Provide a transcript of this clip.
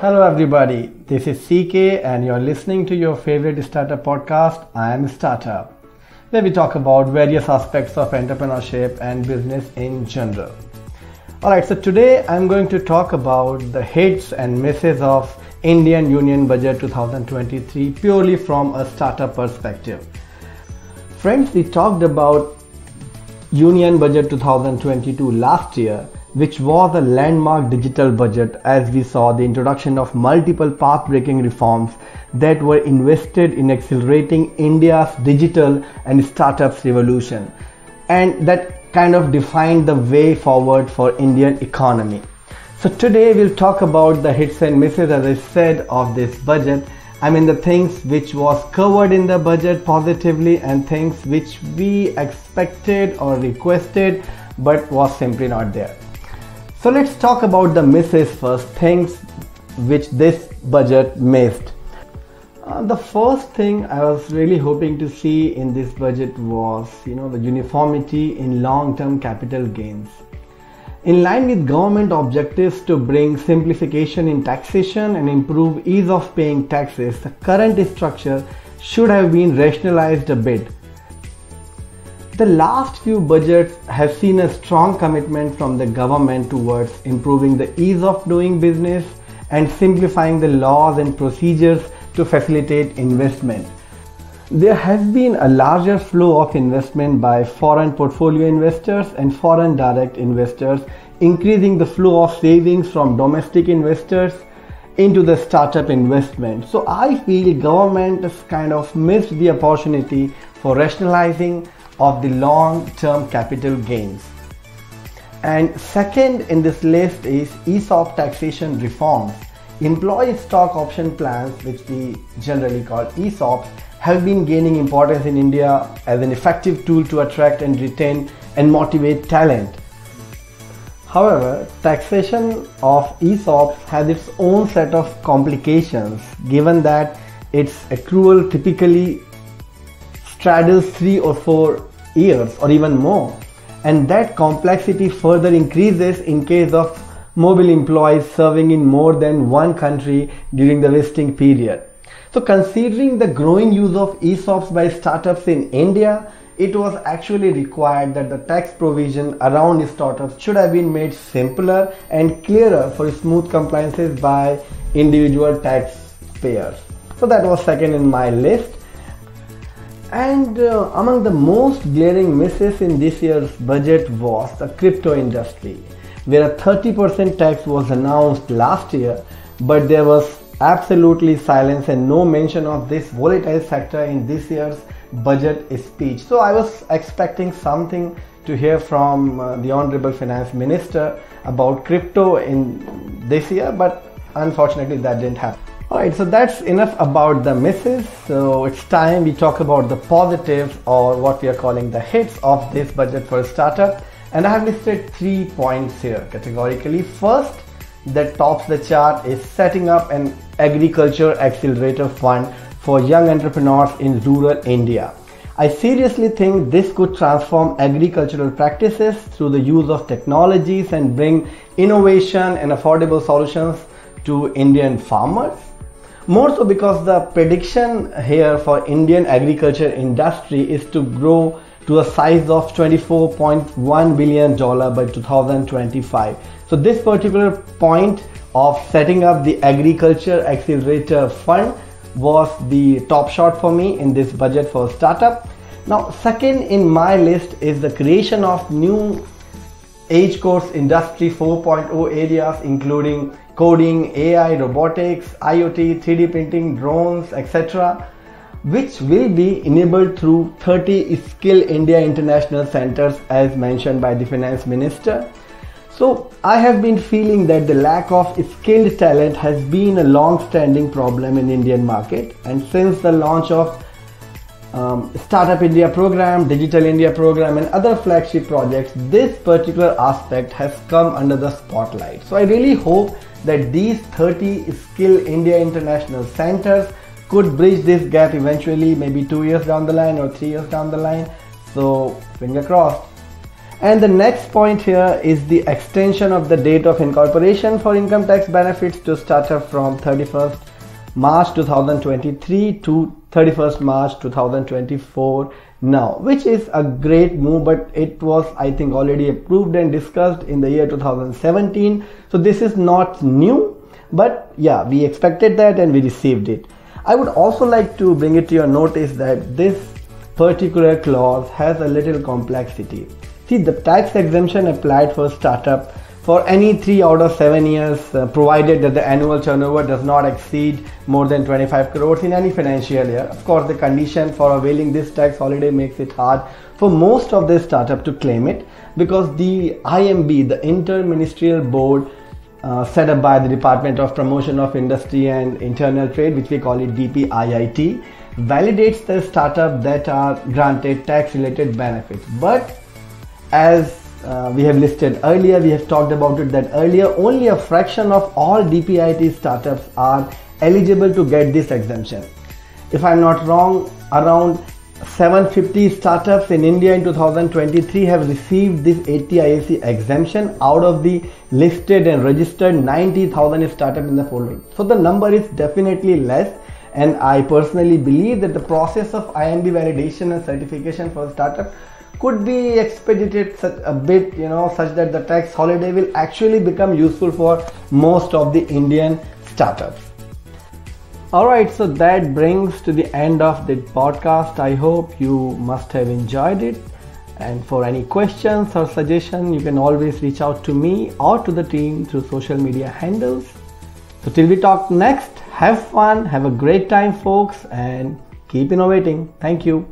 Hello everybody, this is CK and you're listening to your favorite startup podcast, I Am Startup, where we talk about various aspects of entrepreneurship and business in general. Alright, so today I'm going to talk about the hits and misses of Indian Union Budget 2023 purely from a startup perspective. Friends, we talked about Union Budget 2022 last year, which was a landmark digital budget as we saw the introduction of multiple path-breaking reforms that were invested in accelerating India's digital and startups revolution, and that kind of defined the way forward for Indian economy. So today we'll talk about the hits and misses, as I said, of this budget. I mean the things which was covered in the budget positively and things which we expected or requested but was simply not there. So let's talk about the misses first, things which this budget missed. The first thing I was really hoping to see in this budget was, the uniformity in long-term capital gains. In line with government objectives to bring simplification in taxation and improve ease of paying taxes, the current structure should have been rationalized a bit. The last few budgets have seen a strong commitment from the government towards improving the ease of doing business and simplifying the laws and procedures to facilitate investment. There has been a larger flow of investment by foreign portfolio investors and foreign direct investors, increasing the flow of savings from domestic investors into the startup investment. So I feel government has kind of missed the opportunity for rationalizing of the long-term capital gains. And second in this list is ESOP taxation reforms. Employee stock option plans, which we generally call ESOPs, have been gaining importance in India as an effective tool to attract and retain and motivate talent. However, taxation of ESOPs has its own set of complications, given that its accrual typically straddles 3 or 4 years or even more, and that complexity further increases in case of mobile employees serving in more than one country during the vesting period. So considering the growing use of ESOPs by startups in India, it was actually required that the tax provision around startups should have been made simpler and clearer for smooth compliances by individual taxpayers. So that was second in my list. And among the most glaring misses in this year's budget was the crypto industry, where a 30% tax was announced last year, but there was absolutely silence and no mention of this volatile sector in this year's budget speech. So I was expecting something to hear from the Honorable Finance Minister about crypto in this year, but unfortunately that didn't happen. Alright, so that's enough about the misses. So it's time we talk about the positives, or what we are calling the hits of this budget for a startup. And I have listed 3 points here categorically. First, that tops the chart is setting up an agriculture accelerator fund for young entrepreneurs in rural India. I seriously think this could transform agricultural practices through the use of technologies and bring innovation and affordable solutions to Indian farmers. More so because the prediction here for Indian agriculture industry is to grow to a size of $24.1 billion by 2025. So this particular point of setting up the agriculture accelerator fund was the top shot for me in this budget for startup. Now second in my list is the creation of new age course industry 4.0 areas, including coding, AI, robotics, IoT, 3D printing, drones, etc., which will be enabled through 30 Skill India International Centers as mentioned by the Finance Minister. So I have been feeling that the lack of skilled talent has been a long-standing problem in Indian market, and since the launch of Startup India program, Digital India program and other flagship projects, this particular aspect has come under the spotlight. So I really hope that these 30 Skill India International Centers could bridge this gap eventually, maybe 2 years down the line or 3 years down the line. So finger crossed. And the next point here is the extension of the date of incorporation for income tax benefits to startup from 31st March 2023 to 31st March 2024 now, which is a great move, but it was, I think, already approved and discussed in the year 2017. So this is not new, but yeah, we expected that and we received it. I would also like to bring it to your notice that this particular clause has a little complexity. See, the tax exemption applied for startup for any 3 out of 7 years, provided that the annual turnover does not exceed more than 25 crores in any financial year. Of course, the condition for availing this tax holiday makes it hard for most of the startup to claim it, because the IMB, the Inter-Ministerial Board set up by the Department of Promotion of Industry and Internal Trade, which we call it DPIIT, validates the startup that are granted tax related benefits. But as we have listed earlier, we have talked about it that earlier, only a fraction of all DPIIT startups are eligible to get this exemption. If I'm not wrong, around 750 startups in India in 2023 have received this 80IAC exemption out of the listed and registered 90,000 startups in the fold. So the number is definitely less, and I personally believe that the process of IMB validation and certification for startup could be expedited such a bit, such that the tax holiday will actually become useful for most of the Indian startups. Alright, so that brings to the end of the podcast. I hope you must have enjoyed it. And for any questions or suggestions, you can always reach out to me or to the team through social media handles. So till we talk next, have fun, have a great time folks, and keep innovating. Thank you.